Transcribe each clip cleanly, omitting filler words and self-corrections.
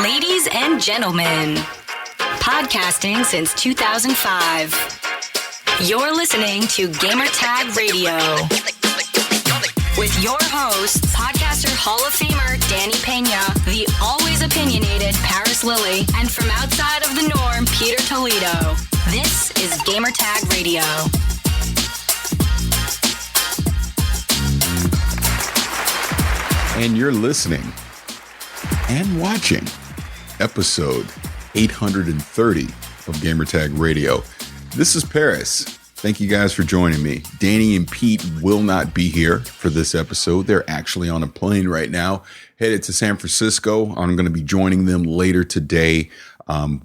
Ladies and gentlemen, podcasting since 2005. You're listening to Gamertag Radio with your host, podcaster Hall of Famer Danny Pena, the always opinionated Parris Lilly, and from outside of the norm, Peter Toledo. This is Gamertag Radio. And you're listening and watching episode 830 of Gamertag Radio. This is Parris. Thank you guys for joining me. Danny and Pete will not be here for this episode. They're actually on a plane right now, headed to San Francisco. I'm going to be joining them later today.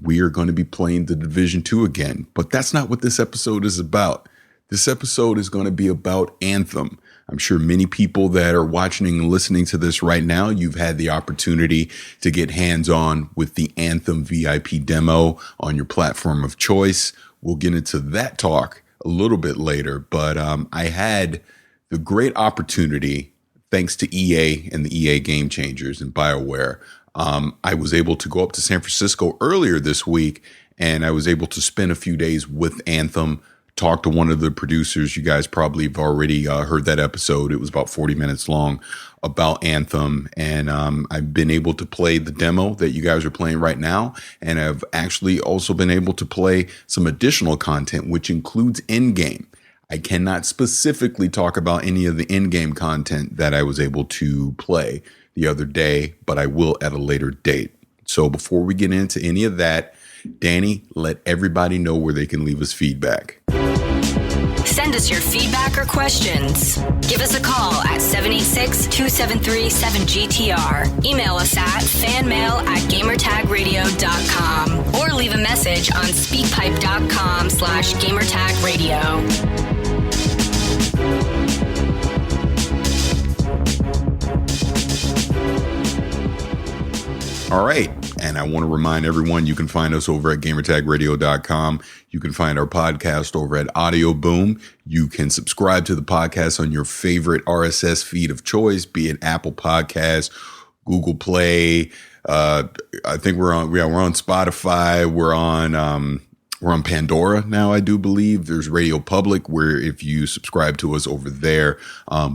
We are going to be playing the Division 2 again, but that's not what this episode is about. This episode is going to be about Anthem. I'm sure many people that are watching and listening to this right now, you've had the opportunity to get hands-on with the Anthem VIP demo on your platform of choice. We'll get into that talk a little bit later, but I had the great opportunity, thanks to EA and the EA Game Changers and BioWare. I was able to go up to San Francisco earlier this week, and I was able to spend a few days with Anthem, talk to one of the producers. You guys probably have already heard that episode. It was about 40 minutes long about Anthem. And I've been able to play the demo that you guys are playing right now. And I've actually also been able to play some additional content, which includes in-game. I cannot specifically talk about any of the in-game content that I was able to play the other day, but I will at a later date. So before we get into any of that, Danny, let everybody know where they can leave us feedback. Send us your feedback or questions. Give us a call at 786-273-7GTR. Email us at fanmail@gamertagradio.com or leave a message on speakpipe.com/gamertagradio. All right. And I want to remind everyone, you can find us over at gamertagradio.com. You can find our podcast over at Audio Boom. You can subscribe to the podcast on your favorite RSS feed of choice, be it Apple Podcasts, Google Play. I think we're on Spotify. We're on Pandora now, I do believe. There's Radio Public, where if you subscribe to us over there,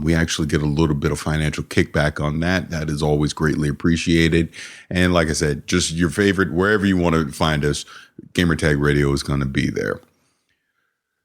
we actually get a little bit of financial kickback on that. That is always greatly appreciated. And like I said, just your favorite, wherever you want to find us, Gamertag Radio is going to be there.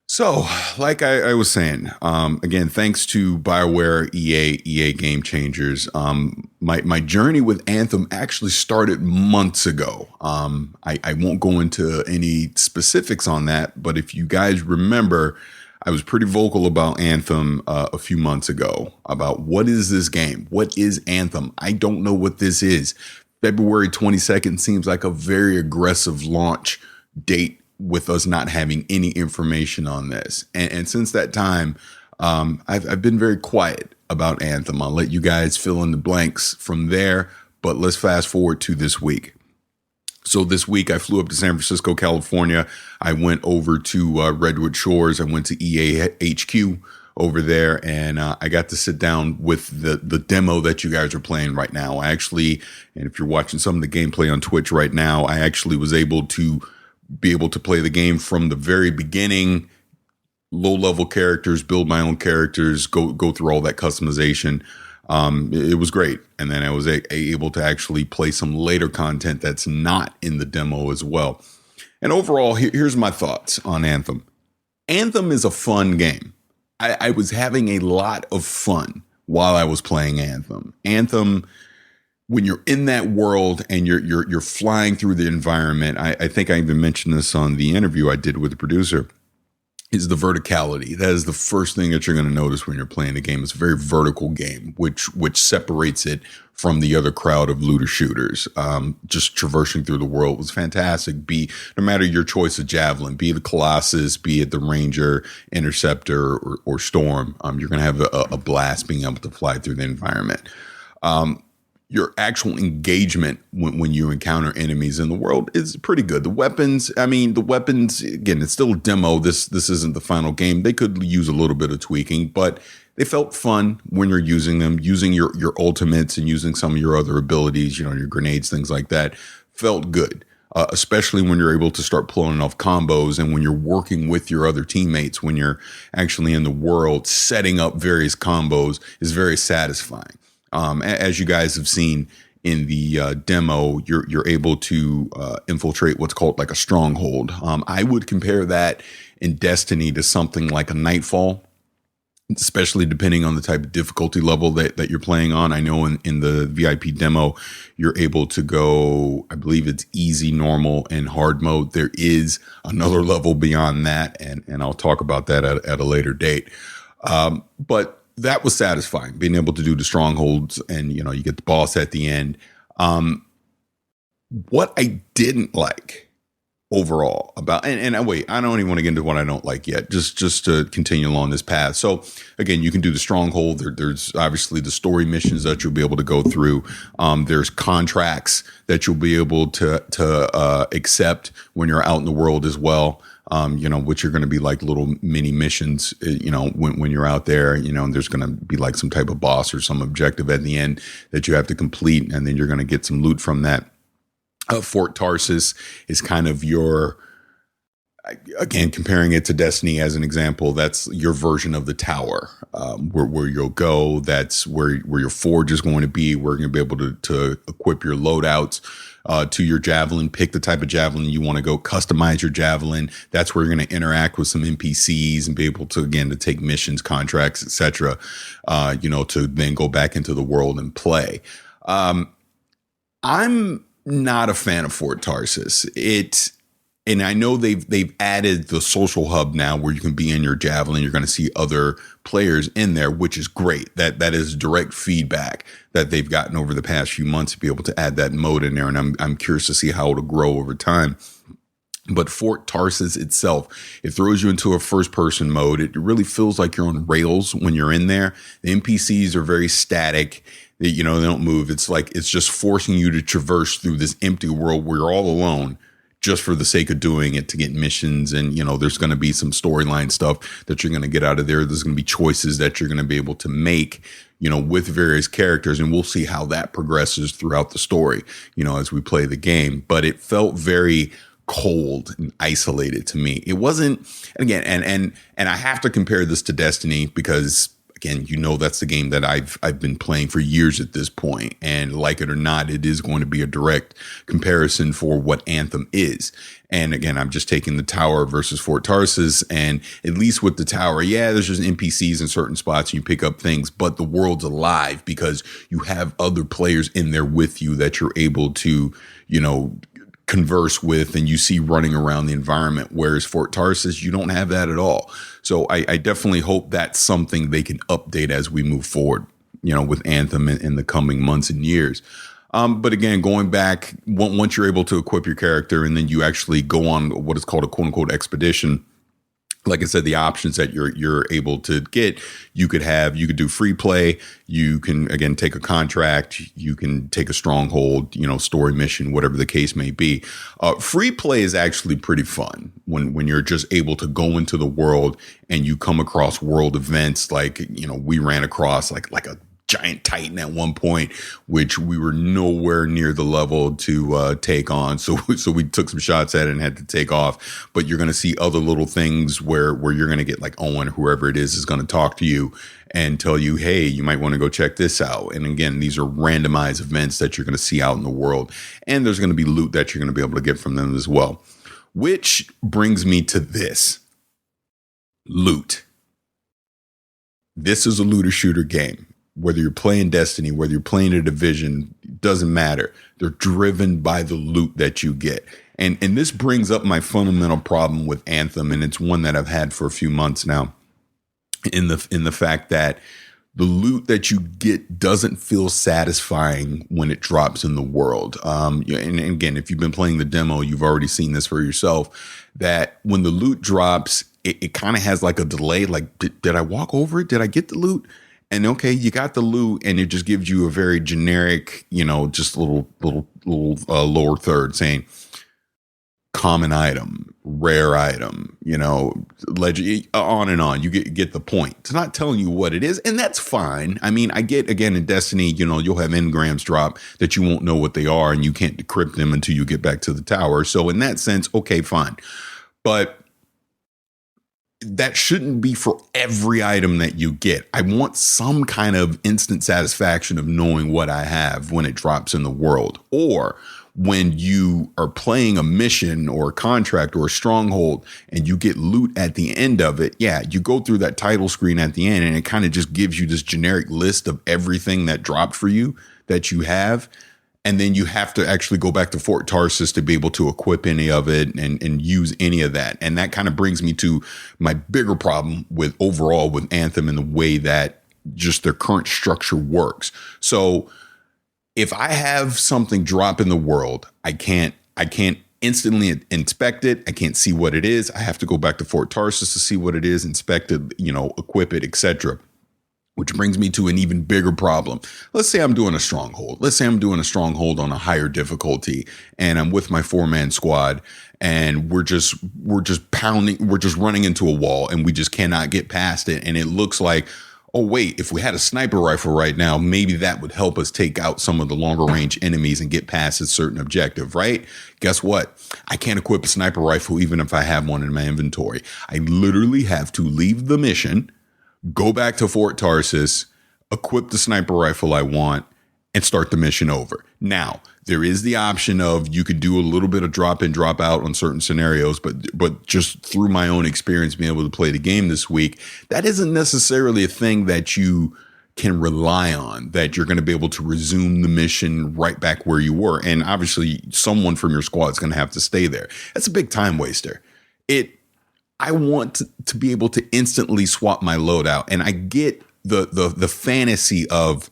So, like I was saying, again, thanks to BioWare, EA Game Changers. My journey with Anthem actually started months ago. I won't go into any specifics on that, but if you guys remember, I was pretty vocal about Anthem a few months ago about what is this game? What is Anthem? I don't know what this is. February 22nd seems like a very aggressive launch date with us not having any information on this. And since that time, I've been very quiet about Anthem. I'll let you guys fill in the blanks from there, but let's fast forward to this week. So this week I flew up to San Francisco, California. I went over to Redwood Shores. I went to EA HQ over there, and I got to sit down with the demo that you guys are playing right now. I actually, and if you're watching some of the gameplay on Twitch right now, I actually was able to play the game from the very beginning, low level characters, build my own characters, go through all that customization. It was great. And then I was able to actually play some later content that's not in the demo as well. And overall, here's my thoughts on Anthem. Anthem is a fun game. I was having a lot of fun while I was playing Anthem. Anthem, when you're in that world and you're flying through the environment, I think I even mentioned this on the interview I did with the producer, is the verticality. That is the first thing that you're going to notice when you're playing the game. It's a very vertical game, which separates it from the other crowd of looter shooters. Just traversing through the world was fantastic. No matter your choice of javelin, be it the Colossus, be it the Ranger, Interceptor, or Storm, you're going to have a blast being able to fly through the environment. your actual engagement when you encounter enemies in the world is pretty good. The weapons, again, it's still a demo. This isn't the final game. They could use a little bit of tweaking, but they felt fun when you're using them, using your ultimates and using some of your other abilities, your grenades, things like that, felt good. Especially when you're able to start pulling off combos and when you're working with your other teammates, when you're actually in the world, setting up various combos is very satisfying. As you guys have seen in the demo, you're able to infiltrate what's called like a stronghold. I would compare that in Destiny to something like a Nightfall, especially depending on the type of difficulty level that you're playing on. I know in the VIP demo, you're able to go, I believe it's easy, normal, and hard mode. There is another level beyond that, and I'll talk about that at a later date. But that was satisfying, being able to do the strongholds and, you get the boss at the end. What I didn't like overall about, and wait, I don't even want to get into what I don't like yet, just to continue along this path. So again, you can do the stronghold. There's obviously the story missions that you'll be able to go through. There's contracts that you'll be able to accept when you're out in the world as well. Which are going to be like little mini missions, when you're out there, and there's going to be like some type of boss or some objective at the end that you have to complete. And then you're going to get some loot from that. Fort Tarsis is kind of your, again, comparing it to Destiny as an example, that's your version of the tower, where you'll go. That's where your forge is going to be. Where you're going to be able to equip your loadouts to your javelin, pick the type of javelin you want to go, customize your javelin. That's where you're going to interact with some NPCs and be able to, again, to take missions, contracts, etc. To then go back into the world and play. I'm not a fan of Fort Tarsis. And I know they've added the social hub now where you can be in your javelin. You're going to see other players in there, which is great. That is direct feedback that they've gotten over the past few months to be able to add that mode in there. And I'm curious to see how it'll grow over time. But Fort Tarsis itself, it throws you into a first person mode. It really feels like you're on rails when you're in there. The NPCs are very static. They don't move. It's like, it's just forcing you to traverse through this empty world where you're all alone, just for the sake of doing it to get missions. And, there's going to be some storyline stuff that you're going to get out of there. There's going to be choices that you're going to be able to make, with various characters. And we'll see how that progresses throughout the story, as we play the game. But it felt very cold and isolated to me. It wasn't, again, and I have to compare this to Destiny because, again, that's the game that I've been playing for years at this point. And like it or not, it is going to be a direct comparison for what Anthem is. And again, I'm just taking the tower versus Fort Tarsis. And at least with the tower, there's just NPCs in certain spots and you pick up things, but the world's alive because you have other players in there with you that you're able to, converse with and you see running around the environment. Whereas Fort Tarsis, you don't have that at all. So I definitely hope that's something they can update as we move forward, with Anthem in the coming months and years. But again, going back, once you're able to equip your character and then you actually go on what is called a quote unquote expedition, like I said, the options that you're able to get, you could do free play. You can, again, take a contract. You can take a stronghold, story mission, whatever the case may be. Free play is actually pretty fun when you're just able to go into the world and you come across world events. Like, we ran across like a giant Titan at one point, which we were nowhere near the level to take on. So we took some shots at it and had to take off. But you're going to see other little things where you're going to get like Owen, whoever it is going to talk to you and tell you, hey, you might want to go check this out. And again, these are randomized events that you're going to see out in the world. And there's going to be loot that you're going to be able to get from them as well. Which brings me to this. Loot. This is a looter shooter game. Whether you're playing Destiny, whether you're playing a Division, doesn't matter. They're driven by the loot that you get. And this brings up my fundamental problem with Anthem, and it's one that I've had for a few months now, in the fact that the loot that you get doesn't feel satisfying when it drops in the world. And again, if you've been playing the demo, you've already seen this for yourself, that when the loot drops, it kind of has like a delay. Like, did I walk over it? Did I get the loot? And okay, you got the loot, and it just gives you a very generic, just little lower third saying common item, rare item, legend, on and on. You get the point. It's not telling you what it is, and that's fine. I mean, I get, again, in Destiny, you'll have engrams drop that you won't know what they are, and you can't decrypt them until you get back to the tower. So in that sense, okay, fine. But that shouldn't be for every item that you get. I want some kind of instant satisfaction of knowing what I have when it drops in the world, or when you are playing a mission or a contract or a stronghold and you get loot at the end of it. Yeah, you go through that title screen at the end and it kind of just gives you this generic list of everything that dropped for you that you have. And then you have to actually go back to Fort Tarsis to be able to equip any of it and use any of that. And that kind of brings me to my bigger problem with overall with Anthem and the way that just their current structure works. So if I have something drop in the world, I can't instantly inspect it. I can't see what it is. I have to go back to Fort Tarsis to see what it is, inspect it, equip it, etc. Which brings me to an even bigger problem. Let's say I'm doing a stronghold. Let's say I'm doing a stronghold on a higher difficulty, and I'm with my 4-man squad, and we're just pounding, we're just running into a wall, and we just cannot get past it. And it looks like, oh wait, if we had a sniper rifle right now, maybe that would help us take out some of the longer range enemies and get past a certain objective, right? Guess what? I can't equip a sniper rifle even if I have one in my inventory. I literally have to leave the mission, go back to Fort Tarsis, equip the sniper rifle I want, and start the mission over. Now, there is the option of you could do a little bit of drop in, drop out on certain scenarios, but just through my own experience being able to play the game this week, that isn't necessarily a thing that you can rely on, that you're going to be able to resume the mission right back where you were. And obviously, someone from your squad is going to have to stay there. That's a big time waster. I want to be able to instantly swap my loadout. And I get the fantasy of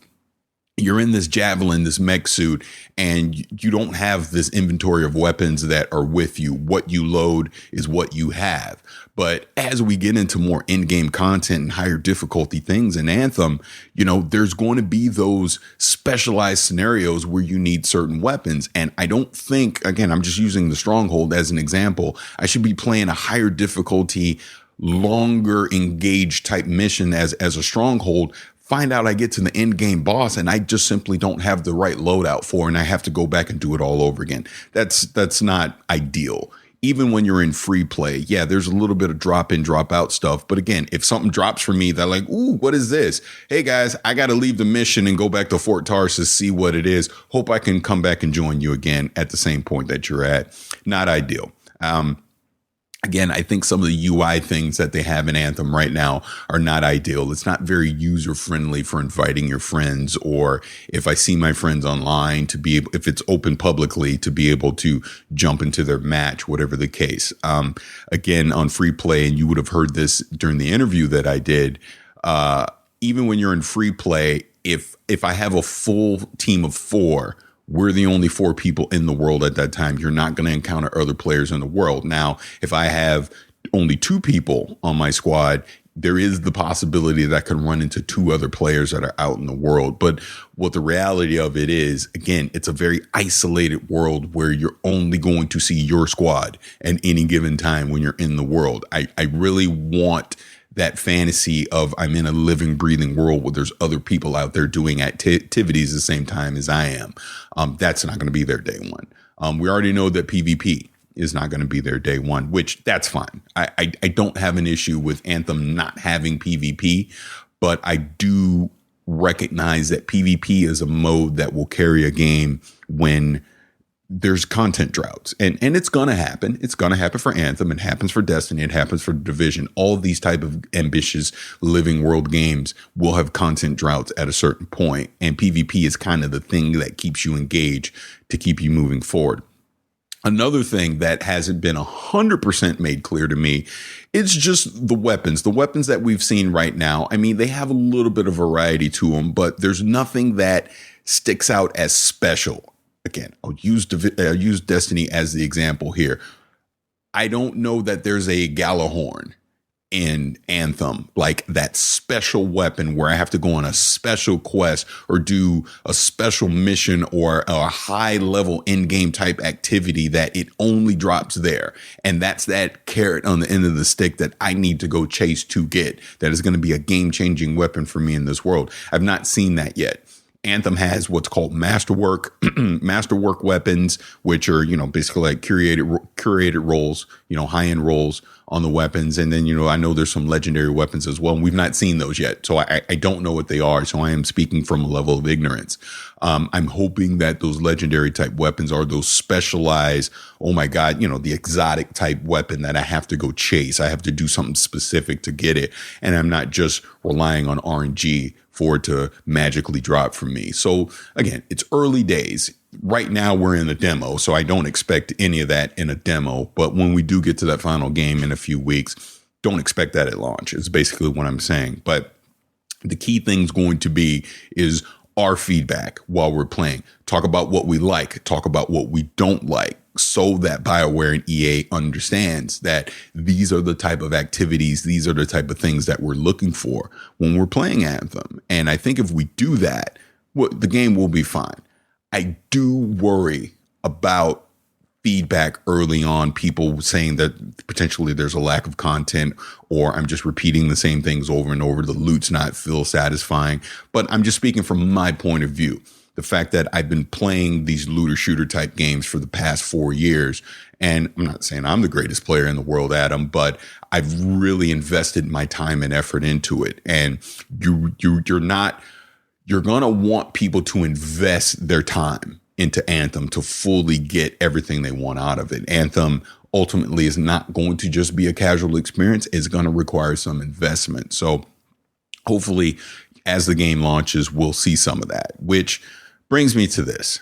you're in this javelin, this mech suit, and you don't have this inventory of weapons that are with you. What you load is what you have. But as we get into more in-game content and higher difficulty things in Anthem, there's going to be those specialized scenarios where you need certain weapons. And I don't think, again, I'm just using the stronghold as an example, I should be playing a higher difficulty, longer engaged type mission as a stronghold. Find out I get to the end game boss and I just simply don't have the right loadout for, and I have to go back and do it all over again. That's not ideal. Even when you're in free play, yeah, there's a little bit of drop in, drop out stuff. But again, if something drops for me, they're like, ooh, what is this? Hey guys, I got to leave the mission and go back to Fort Tarsis, see what it is. Hope I can come back and join you again at the same point that you're at. Not ideal. Again, I think some of the UI things that they have in Anthem right now are not ideal. It's not very user friendly for inviting your friends, or if I see my friends online to be able, if it's open publicly, to be able to jump into their match, whatever the case. Again, on free play, and you would have heard this during the interview that I did, even when you're in free play, if I have a full team of 4, we're the only 4 people in the world at that time. You're not going to encounter other players in the world. Now, if I have only 2 people on my squad, there is the possibility that I can run into 2 other players that are out in the world. But what the reality of it is, again, it's a very isolated world where you're only going to see your squad at any given time when you're in the world. I really want that fantasy of I'm in a living, breathing world where there's other people out there doing activities the same time as I am. That's not going to be there day one. We already know that PvP is not going to be there day one, which that's fine. I don't have an issue with Anthem not having PvP, but I do recognize that PvP is a mode that will carry a game when there's content droughts, and it's going to happen. It's going to happen for Anthem. It happens for Destiny. It happens for Division. All of these type of ambitious living world games will have content droughts at a certain point. And PvP is kind of the thing that keeps you engaged to keep you moving forward. Another thing that hasn't been 100% made clear to me is just the weapons that we've seen right now. I mean, they have a little bit of variety to them, but there's nothing that sticks out as special. Again, I'll use Destiny as the example here. I don't know that there's a Galahorn in Anthem, like that special weapon where I have to go on a special quest or do a special mission or a high level in-game type activity that it only drops there. And that's that carrot on the end of the stick that I need to go chase to get. That is going to be a game-changing weapon for me in this world. I've not seen that yet. Anthem has what's called masterwork weapons, which are, basically like curated roles, high-end roles on the weapons. And then, I know there's some legendary weapons as well. And we've not seen those yet. So I don't know what they are. So I am speaking from a level of ignorance. I'm hoping that those legendary type weapons are those specialized, oh my God, the exotic type weapon that I have to go chase. I have to do something specific to get it. And I'm not just relying on RNG for it to magically drop from me. So again, it's early days. Right now we're in a demo, so I don't expect any of that in a demo. But when we do get to that final game in a few weeks, don't expect that at launch. It's basically what I'm saying. But the key thing's going to be is our feedback while we're playing. Talk about what we like, talk about what we don't like, so that BioWare and EA understands that these are the type of activities, these are the type of things that we're looking for when we're playing Anthem. And I think if we do that, the game will be fine. I do worry about feedback early on, people saying that potentially there's a lack of content or I'm just repeating the same things over and over. The loot's not feel satisfying, but I'm just speaking from my point of view. The fact that I've been playing these looter shooter type games for the past 4 years, and I'm not saying I'm the greatest player in the world, Adam, but I've really invested my time and effort into it. And you're going to want people to invest their time into Anthem to fully get everything they want out of it. Anthem ultimately is not going to just be a casual experience. It's going to require some investment. So hopefully as the game launches, we'll see some of that, which brings me to this,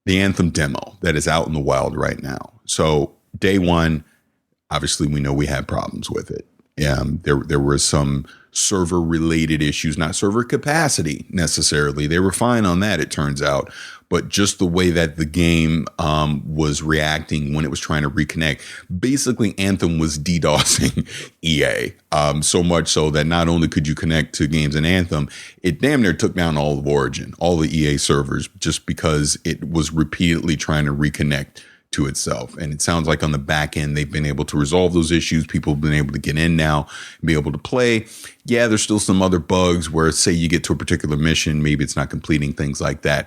the Anthem demo that is out in the wild right now. So day one, obviously we know we had problems with it. There were some server related issues, not server capacity necessarily. They were fine on that, it turns out, but just the way that the game was reacting when it was trying to reconnect. Basically, Anthem was DDoSing EA, so much so that not only could you connect to games in Anthem, it damn near took down all of Origin, all the EA servers, just because it was repeatedly trying to reconnect to itself. And it sounds like on the back end, they've been able to resolve those issues. People have been able to get in now and be able to play. Yeah, there's still some other bugs where, say you get to a particular mission, maybe it's not completing, things like that.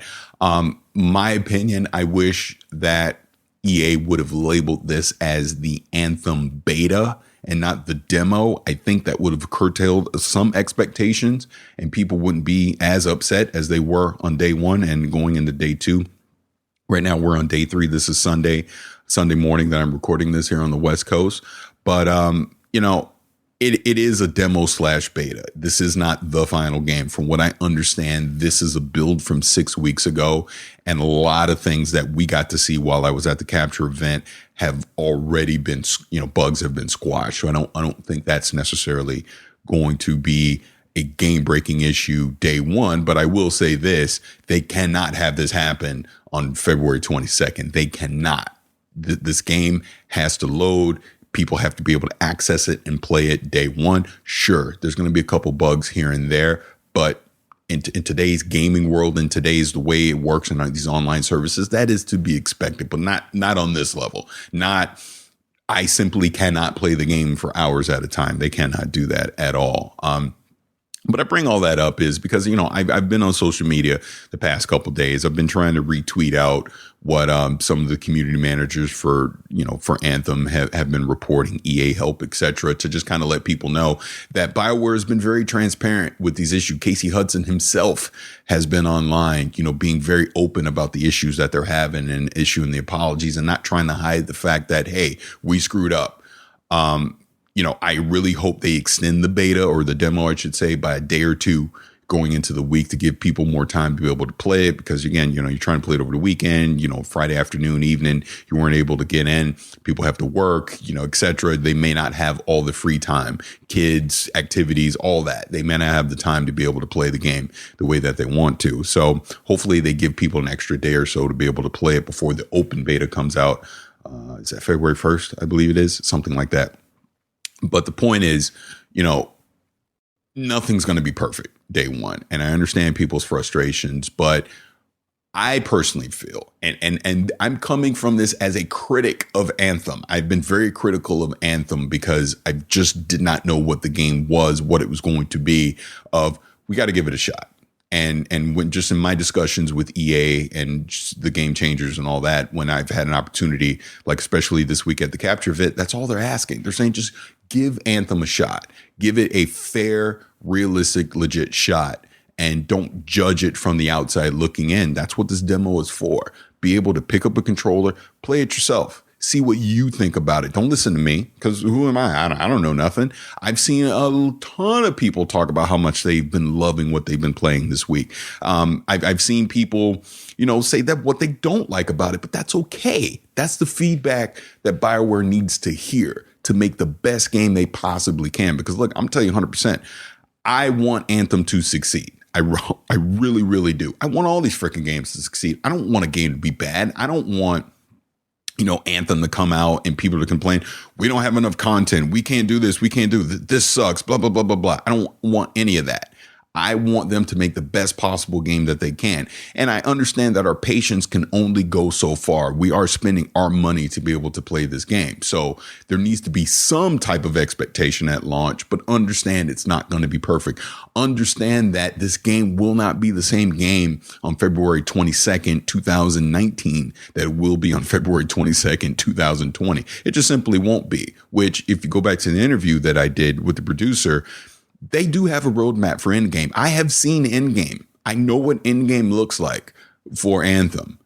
My opinion, I wish that EA would have labeled this as the Anthem beta and not the demo. I think that would have curtailed some expectations and people wouldn't be as upset as they were on day one and going into day two. Right now we're on day 3. This is Sunday morning that I'm recording this here on the West Coast. But, it is a demo / beta. This is not the final game. From what I understand, this is a build from 6 weeks ago. And a lot of things that we got to see while I was at the capture event have already been, bugs have been squashed. So I don't think that's necessarily going to be a game-breaking issue day one, but I will say this, they cannot have this happen on February 22nd. They cannot. This game has to load. People have to be able to access it and play it day one. Sure, there's going to be a couple bugs here and there, but in today's gaming world, in today's the way it works in these online services, that is to be expected, but not on this level. I simply cannot play the game for hours at a time. They cannot do that at all. But I bring all that up is because, I've been on social media the past couple of days. I've been trying to retweet out what some of the community managers for Anthem have been reporting, EA Help, etc., to just kind of let people know that BioWare has been very transparent with these issues. Casey Hudson himself has been online, being very open about the issues that they're having and issuing the apologies and not trying to hide the fact that, hey, we screwed up. I really hope they extend the beta or the demo, I should say, by a day or two going into the week to give people more time to be able to play it. Because again, you're trying to play it over the weekend, Friday afternoon, evening, you weren't able to get in. People have to work, et cetera. They may not have all the free time, kids, activities, all that. They may not have the time to be able to play the game the way that they want to. So hopefully they give people an extra day or so to be able to play it before the open beta comes out. Is that February 1st? I believe it is, something like that. But the point is, nothing's going to be perfect day one. And I understand people's frustrations, but I personally feel, and I'm coming from this as a critic of Anthem. I've been very critical of Anthem because I just did not know what the game was, what it was going to be. We got to give it a shot. And when just in my discussions with EA and just the game changers and all that, when I've had an opportunity, like especially this week at the Capture Fit, that's all they're asking. They're saying just give Anthem a shot, give it a fair, realistic, legit shot. And don't judge it from the outside looking in. That's what this demo is for. Be able to pick up a controller, play it yourself. See what you think about it. Don't listen to me, because who am I? I don't know nothing. I've seen a ton of people talk about how much they've been loving what they've been playing this week. I've seen people, say that what they don't like about it, but that's okay. That's the feedback that BioWare needs to hear to make the best game they possibly can. Because look, I'm telling you 100%, I want Anthem to succeed. I really, really do. I want all these freaking games to succeed. I don't want a game to be bad. I don't want, Anthem to come out and people to complain, we don't have enough content. We can't do this. We can't do this. This sucks, blah, blah, blah, blah, blah. I don't want any of that. I want them to make the best possible game that they can. And I understand that our patience can only go so far. We are spending our money to be able to play this game. So there needs to be some type of expectation at launch, but understand it's not going to be perfect. Understand that this game will not be the same game on February 22nd, 2019 that it will be on February 22nd, 2020. It just simply won't be, which if you go back to the interview that I did with the producer, they do have a roadmap for Endgame. I have seen Endgame. I know what Endgame looks like for Anthem.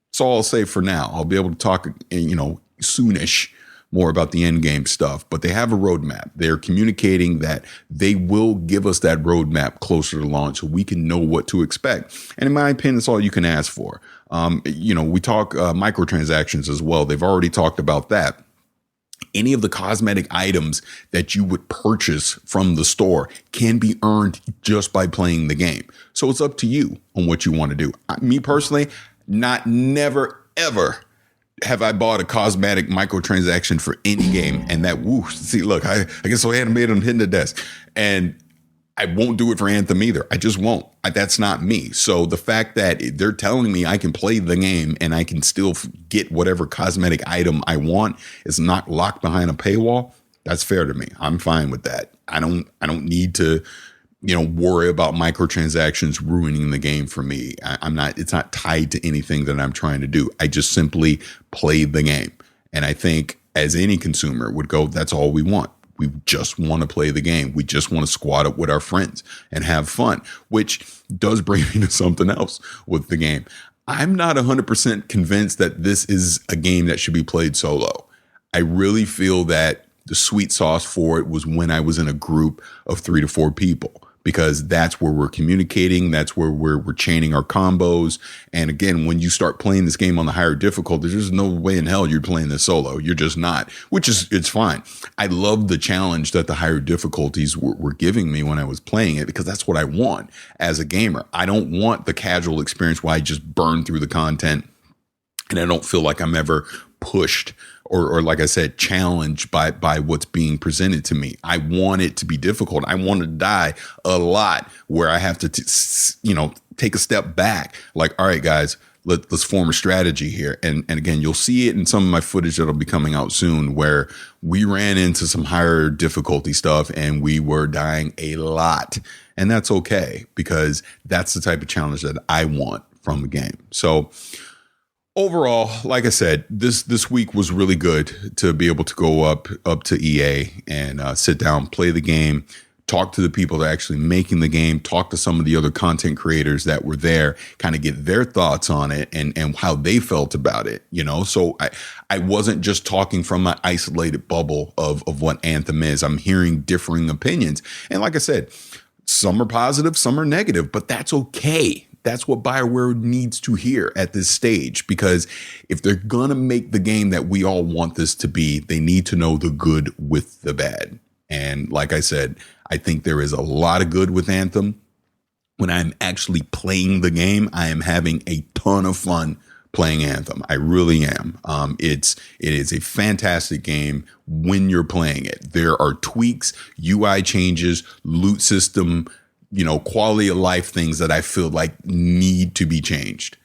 That's all I'll say for now. I'll be able to talk, soonish more about the Endgame stuff. But they have a roadmap. They're communicating that they will give us that roadmap closer to launch so we can know what to expect. And in my opinion, that's all you can ask for. We talk microtransactions as well. They've already talked about that. Any of the cosmetic items that you would purchase from the store can be earned just by playing the game. So it's up to you on what you want to do. Me personally, never, ever have I bought a cosmetic microtransaction for any game. And that, look, I guess I hadn't made them hitting the desk. And I won't do it for Anthem either. I just won't. That's not me. So the fact that they're telling me I can play the game and I can still get whatever cosmetic item I want, is not locked behind a paywall, that's fair to me. I'm fine with that. I don't need to, worry about microtransactions ruining the game for me. It's not tied to anything that I'm trying to do. I just simply play the game. And I think as any consumer would go, that's all we want. We just want to play the game. We just want to squad up with our friends and have fun, which does bring me to something else with the game. I'm not 100% convinced that this is a game that should be played solo. I really feel that the sweet sauce for it was when I was in a group of 3 to 4 people, because that's where we're communicating. That's where we're chaining our combos. And again, when you start playing this game on the higher difficulty, there's no way in hell you're playing this solo. You're just not, it's fine. I love the challenge that the higher difficulties were giving me when I was playing it, because that's what I want as a gamer. I don't want the casual experience where I just burn through the content and I don't feel like I'm ever pushed or like I said, challenged by what's being presented to me. I want it to be difficult. I want to die a lot where I have to, take a step back. Like, all right, guys, let's form a strategy here. And again, you'll see it in some of my footage that'll be coming out soon, where we ran into some higher difficulty stuff and we were dying a lot. And that's okay, because that's the type of challenge that I want from the game. So overall, like I said, this week was really good to be able to go up to EA and sit down, play the game, talk to the people that are actually making the game, talk to some of the other content creators that were there, kind of get their thoughts on it and how they felt about it, So I wasn't just talking from my isolated bubble of what Anthem is. I'm hearing differing opinions. And like I said, some are positive, some are negative, but that's okay. That's what BioWare needs to hear at this stage, because if they're going to make the game that we all want this to be, they need to know the good with the bad. And like I said, I think there is a lot of good with Anthem. When I'm actually playing the game, I am having a ton of fun playing Anthem. I really am. It is a fantastic game when you're playing it. There are tweaks, UI changes, loot system, quality of life things that I feel like need to be changed.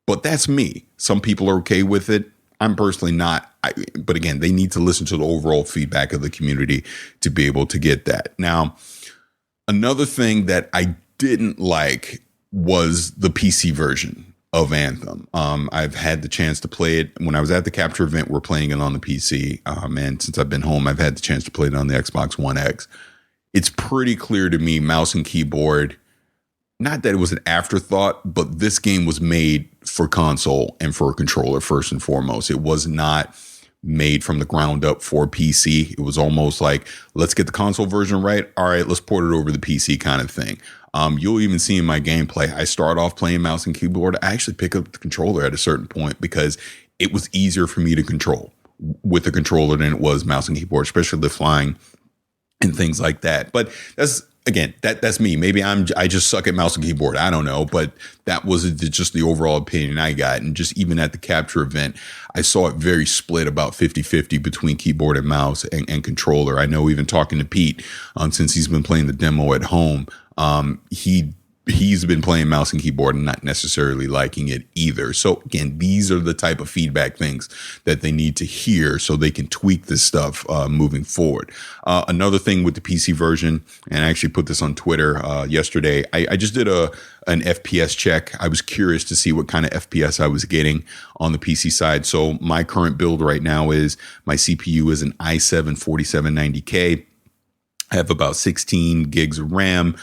But that's me. Some people are okay with it. I'm personally not. But again, they need to listen to the overall feedback of the community to be able to get that. Now, another thing that I didn't like was the PC version of Anthem. I've had the chance to play it when I was at the Capture event. We're playing it on the PC. And since I've been home, I've had the chance to play it on the Xbox One X. It's pretty clear to me, mouse and keyboard, not that it was an afterthought, but this game was made for console and for a controller first and foremost. It was not made from the ground up for PC. It was almost like, let's get the console version right. All right, let's port it over the PC kind of thing. You'll even see in my gameplay, I start off playing mouse and keyboard. I actually pick up the controller at a certain point because it was easier for me to control with the controller than it was mouse and keyboard, especially the flying and things like that. But that's me. Maybe I just suck at mouse and keyboard. I don't know, but that was just the overall opinion I got. And just even at the Capture event, I saw it very split, about 50-50 between keyboard and mouse and controller. I know even talking to Pete, since he's been playing the demo at home, he's been playing mouse and keyboard and not necessarily liking it either. So again, these are the type of feedback things that they need to hear so they can tweak this stuff moving forward. Another thing with the PC version, and I actually put this on Twitter yesterday, I just did an FPS check. I was curious to see what kind of FPS I was getting on the PC side. So my current build right now is my CPU is an i7 4790K. I have about 16 gigs of RAM.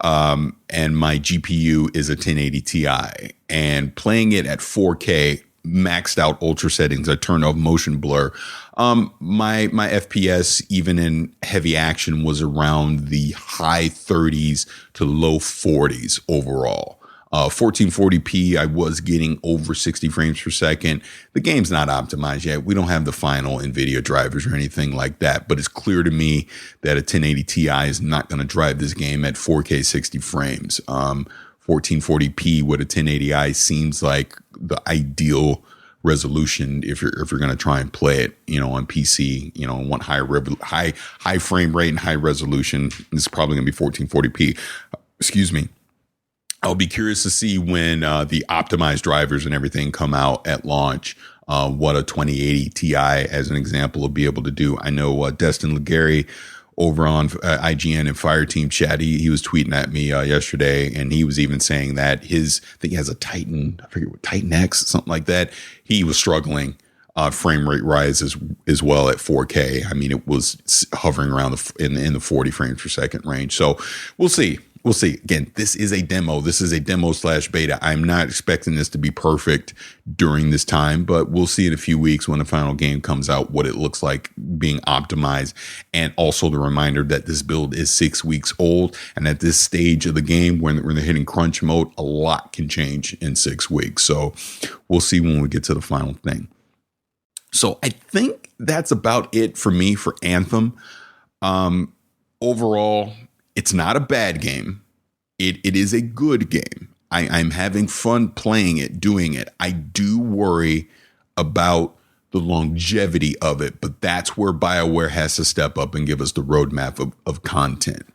And my GPU is a 1080 Ti, and playing it at 4K, maxed out ultra settings. I turned off motion blur. My FPS, even in heavy action, was around the high 30s to low 40s overall. 1440p, I was getting over 60 frames per second. The game's not optimized yet. We don't have the final NVIDIA drivers or anything like that, but it's clear to me that a 1080 Ti is not going to drive this game at 4K 60 frames. 1440p with a 1080i seems like the ideal resolution if you're going to try and play it, on PC, want high frame rate and high resolution. This is probably going to be 1440p. Excuse me. I'll be curious to see when the optimized drivers and everything come out at launch, what a 2080 Ti, as an example, will be able to do. I know Destin Legary over on IGN and Fireteam Chat, he was tweeting at me yesterday, and he was even saying that I think he has a Titan, I forget what, Titan X, something like that. He was struggling frame rate rise as well at 4K. I mean, it was hovering around in the 40 frames per second range. So we'll see. We'll see. Again, this is a demo. This is a demo/beta. I'm not expecting this to be perfect during this time, but we'll see in a few weeks when the final game comes out what it looks like being optimized. And also the reminder that this build is 6 weeks old. And at this stage of the game, when they're hitting crunch mode, a lot can change in 6 weeks. So we'll see when we get to the final thing. So I think that's about it for me for Anthem. Overall, it's not a bad game. It is a good game. I'm having fun playing it, doing it. I do worry about the longevity of it, but that's where BioWare has to step up and give us the roadmap of content.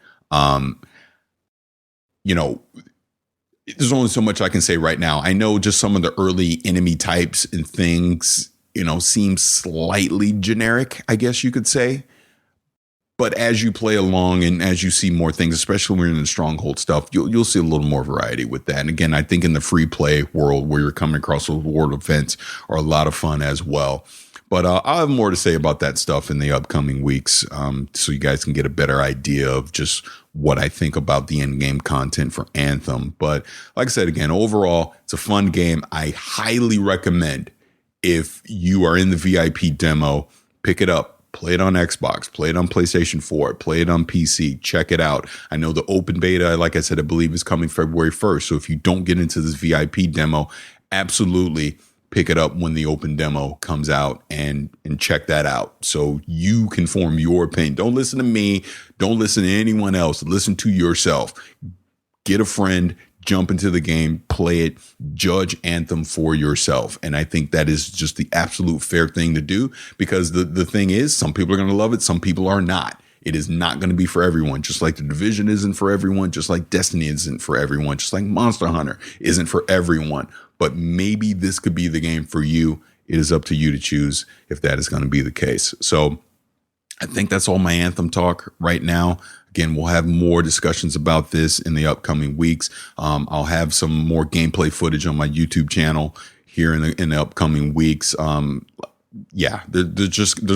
There's only so much I can say right now. I know just some of the early enemy types and things, seem slightly generic, I guess you could say. But as you play along and as you see more things, especially when you're in the stronghold stuff, you'll see a little more variety with that. And again, I think in the free play world where you're coming across those world events are a lot of fun as well. But I'll have more to say about that stuff in the upcoming weeks, so you guys can get a better idea of just what I think about the in-game content for Anthem. But like I said, again, overall, it's a fun game. I highly recommend, if you are in the VIP demo, pick it up. Play it on Xbox, play it on PlayStation 4, play it on PC, check it out. I know the open beta, like I said, I believe is coming February 1st. So if you don't get into this VIP demo, absolutely pick it up when the open demo comes out and check that out so you can form your opinion. Don't listen to me. Don't listen to anyone else. Listen to yourself. Get a friend, jump into the game, play it, judge Anthem for yourself. And I think that is just the absolute fair thing to do, because the thing is, some people are going to love it. Some people are not. It is not going to be for everyone, just like The Division isn't for everyone, just like Destiny isn't for everyone, just like Monster Hunter isn't for everyone. But maybe this could be the game for you. It is up to you to choose if that is going to be the case. So I think that's all my Anthem talk right now. Again, we'll have more discussions about this in the upcoming weeks. I'll have some more gameplay footage on my YouTube channel here in the upcoming weeks. There's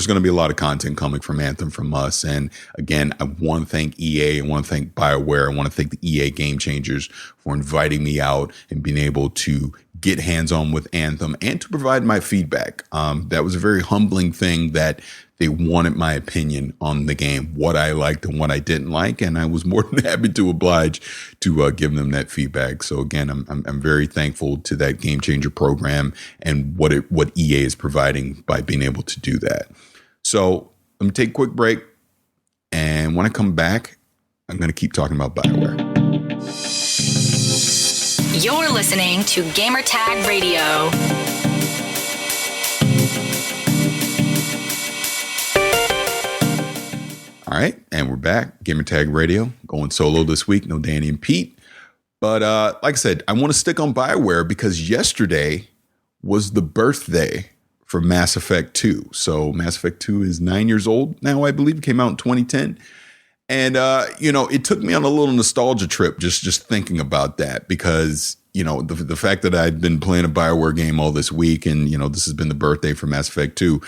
going to be a lot of content coming from Anthem from us. And again, I want to thank EA. I want to thank BioWare. I want to thank the EA Game Changers for inviting me out and being able to get hands-on with Anthem and to provide my feedback. That was a very humbling thing that they wanted my opinion on the game, what I liked and what I didn't like. And I was more than happy to oblige to give them that feedback. So again, I'm very thankful to that Game Changer program and what EA is providing by being able to do that. So let me take a quick break. And when I come back, I'm going to keep talking about BioWare. You're listening to Gamertag Radio. All right, and we're back. Gamertag Radio, going solo this week. No Danny and Pete. But like I said, I want to stick on BioWare because yesterday was the birthday for Mass Effect 2. So Mass Effect 2 is 9 years old now, I believe. It came out in 2010. And, it took me on a little nostalgia trip just thinking about that because, the fact that I've been playing a BioWare game all this week and, this has been the birthday for Mass Effect 2.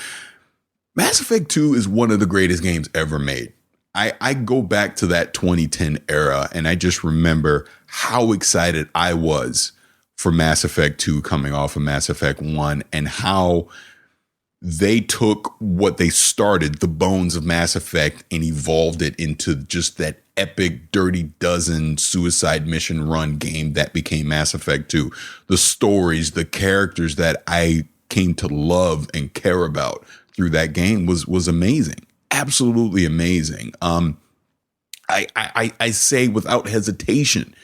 Mass Effect 2 is one of the greatest games ever made. I go back to that 2010 era and I just remember how excited I was for Mass Effect 2 coming off of Mass Effect 1 and how they took what they started, the bones of Mass Effect, and evolved it into just that epic Dirty Dozen suicide mission run game that became Mass Effect 2. The stories, the characters that I came to love and care about through that game was amazing. Absolutely amazing. I say without hesitation,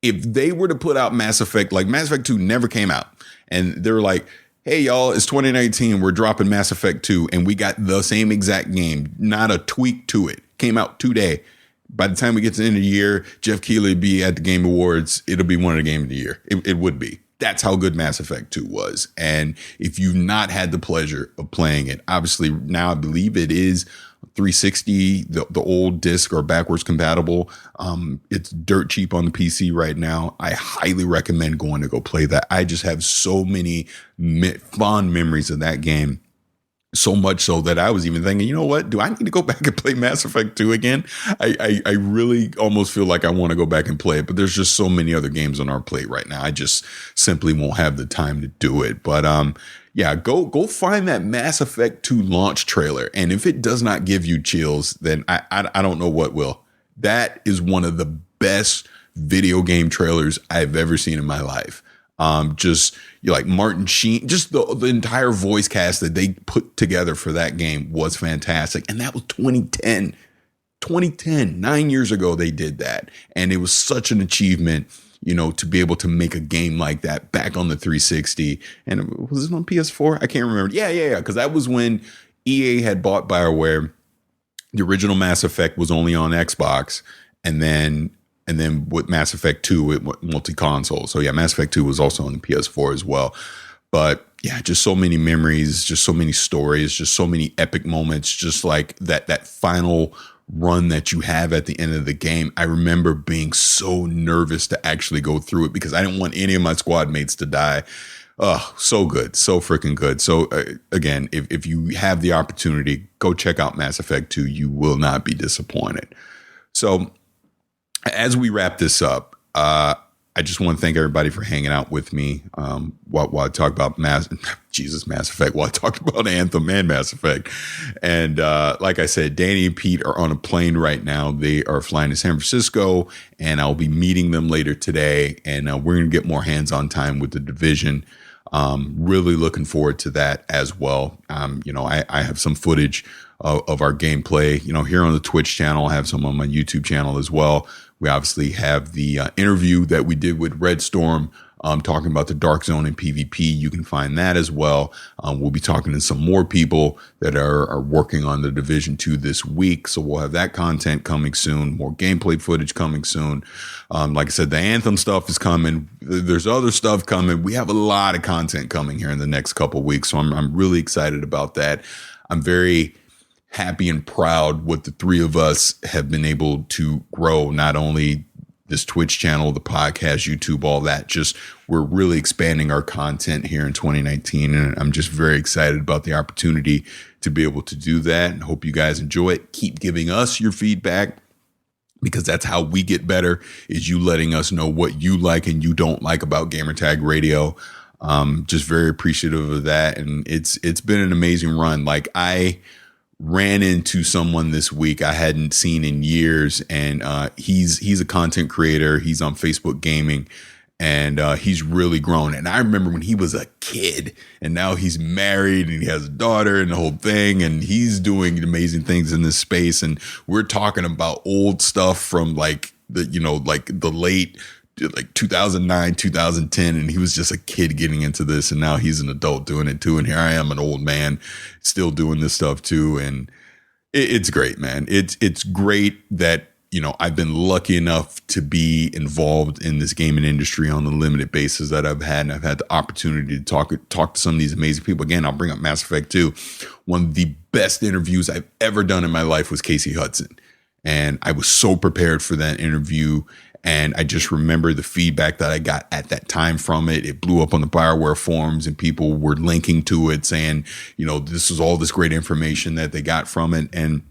if they were to put out Mass Effect, like Mass Effect 2 never came out, and they're like, hey, y'all, it's 2019. We're dropping Mass Effect 2, and we got the same exact game, not a tweak to it. Came out today. By the time we get to the end of the year, Jeff Keighley will be at the Game Awards. It'll be one of the Game of the Year. It would be. That's how good Mass Effect 2 was. And if you've not had the pleasure of playing it, obviously now I believe it is 360, the old disc or backwards compatible. It's dirt cheap on the PC right now. I highly recommend going to go play that. I just have so many fond memories of that game. So much so that I was even thinking, you know what? Do I need to go back and play Mass Effect 2 again? I really almost feel like I want to go back and play it, but there's just so many other games on our plate right now. I just simply won't have the time to do it. But go find that Mass Effect 2 launch trailer. And if it does not give you chills, then I don't know what will. That is one of the best video game trailers I've ever seen in my life. You're like Martin Sheen, just the entire voice cast that they put together for that game was fantastic. And that was 2010, 9 years ago, they did that. And it was such an achievement, to be able to make a game like that back on the 360. And was it on PS4? I can't remember. Yeah. Cause that was when EA had bought BioWare. The original Mass Effect was only on Xbox. And then with Mass Effect 2, it went multi-console. So yeah, Mass Effect 2 was also on the PS4 as well. But yeah, just so many memories, just so many stories, just so many epic moments, just like that final run that you have at the end of the game. I remember being so nervous to actually go through it because I didn't want any of my squad mates to die. Oh, so good. So freaking good. So again, if you have the opportunity, go check out Mass Effect 2. You will not be disappointed. So as we wrap this up, I just want to thank everybody for hanging out with me while I talk about Mass Effect, while I talked about Anthem and Mass Effect. And like I said, Danny and Pete are on a plane right now. They are flying to San Francisco, and I'll be meeting them later today. And we're going to get more hands-on time with The Division. Really looking forward to that as well. I have some footage of our gameplay. Here on the Twitch channel, I have some on my YouTube channel as well. We obviously have the interview that we did with Red Storm, talking about the Dark Zone and PvP. You can find that as well. We'll be talking to some more people that are working on the Division 2 this week. So we'll have that content coming soon, more gameplay footage coming soon. Like I said, the Anthem stuff is coming. There's other stuff coming. We have a lot of content coming here in the next couple of weeks. So I'm really excited about that. I'm very happy and proud what the three of us have been able to grow, not only this Twitch channel, the podcast, YouTube, all that. Just we're really expanding our content here in 2019. And I'm just very excited about the opportunity to be able to do that, and hope you guys enjoy it. Keep giving us your feedback, because that's how we get better, is you letting us know what you like and you don't like about Gamertag Radio. Just very appreciative of that. And it's been an amazing run. Like, I ran into someone this week I hadn't seen in years, and he's a content creator. He's on Facebook Gaming, and he's really grown. And I remember when he was a kid, and now he's married and he has a daughter and the whole thing, and he's doing amazing things in this space. And we're talking about old stuff from like the late 2009, 2010, and he was just a kid getting into this, and now he's an adult doing it too. And here I am, an old man, still doing this stuff too. And it's great, man. It's great that, I've been lucky enough to be involved in this gaming industry on the limited basis that I've had. And I've had the opportunity to talk to some of these amazing people. Again, I'll bring up Mass Effect 2. One of the best interviews I've ever done in my life was Casey Hudson. And I was so prepared for that interview. And I just remember the feedback that I got at that time from it. It blew up on the BioWare forums, and people were linking to it saying, this is all this great information that they got from it. And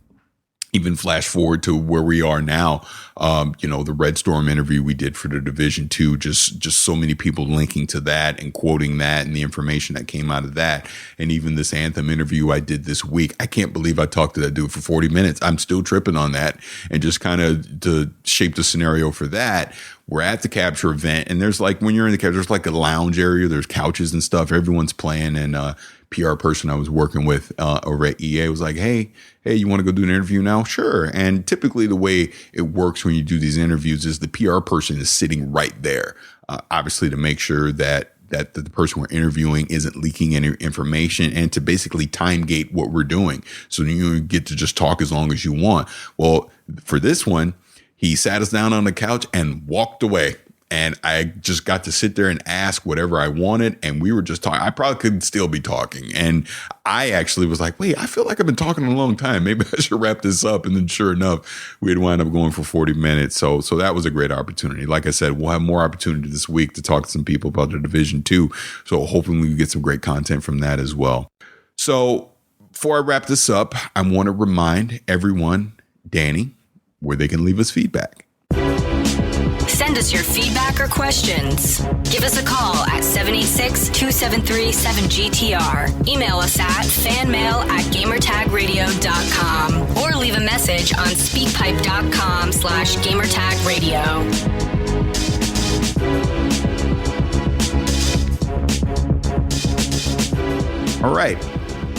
even flash forward to where we are now, the Red Storm interview we did for the Division 2, just so many people linking to that and quoting that and the information that came out of that. And even this Anthem interview I did this week, I can't believe I talked to that dude for 40 minutes. I'm still tripping on that. And just kind of to shape the scenario for that, we're at the Capture event, and there's like, when you're in the Capture, there's like a lounge area, there's couches and stuff, everyone's playing. And PR person I was working with over at EA was like, hey, you want to go do an interview now? Sure. And typically the way it works when you do these interviews is the PR person is sitting right there, obviously to make sure that the person we're interviewing isn't leaking any information, and to basically time gate what we're doing. So you get to just talk as long as you want. Well, for this one, he sat us down on the couch and walked away. And I just got to sit there and ask whatever I wanted. And we were just talking. I probably could still be talking. And I actually was like, wait, I feel like I've been talking a long time. Maybe I should wrap this up. And then sure enough, we'd wind up going for 40 minutes. So that was a great opportunity. Like I said, we'll have more opportunity this week to talk to some people about the Division 2. So hopefully we get some great content from that as well. So before I wrap this up, I want to remind everyone, Danny, where they can leave us feedback. Send us your feedback or questions. Give us a call at 786-273-7GTR. Email us at fanmail@gamertagradio.com or leave a message on speakpipe.com/gamertagradio. All right.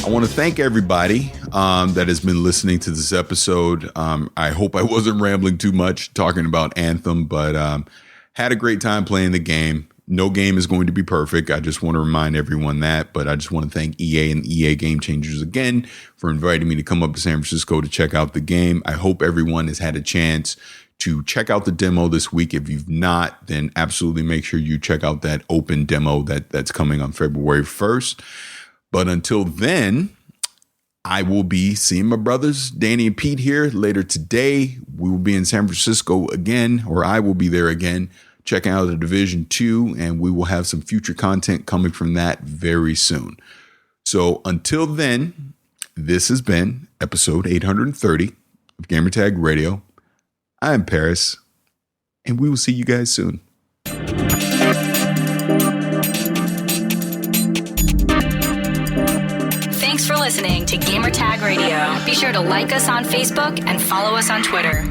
I want to thank everybody that has been listening to this episode. I hope I wasn't rambling too much talking about Anthem, but had a great time playing the game. No game is going to be perfect. I just want to remind everyone that, but I just want to thank EA and EA Game Changers again for inviting me to come up to San Francisco to check out the game. I hope everyone has had a chance to check out the demo this week. If you've not, then absolutely make sure you check out that open demo that's coming on February 1st. But until then, I will be seeing my brothers, Danny and Pete, here later today. We will be in San Francisco again, or I will be there again, checking out the Division 2, and we will have some future content coming from that very soon. So until then, this has been episode 830 of Gamertag Radio. I am Parris, and we will see you guys soon. Thanks for listening to Gamertag Radio. Be sure to like us on Facebook and follow us on Twitter.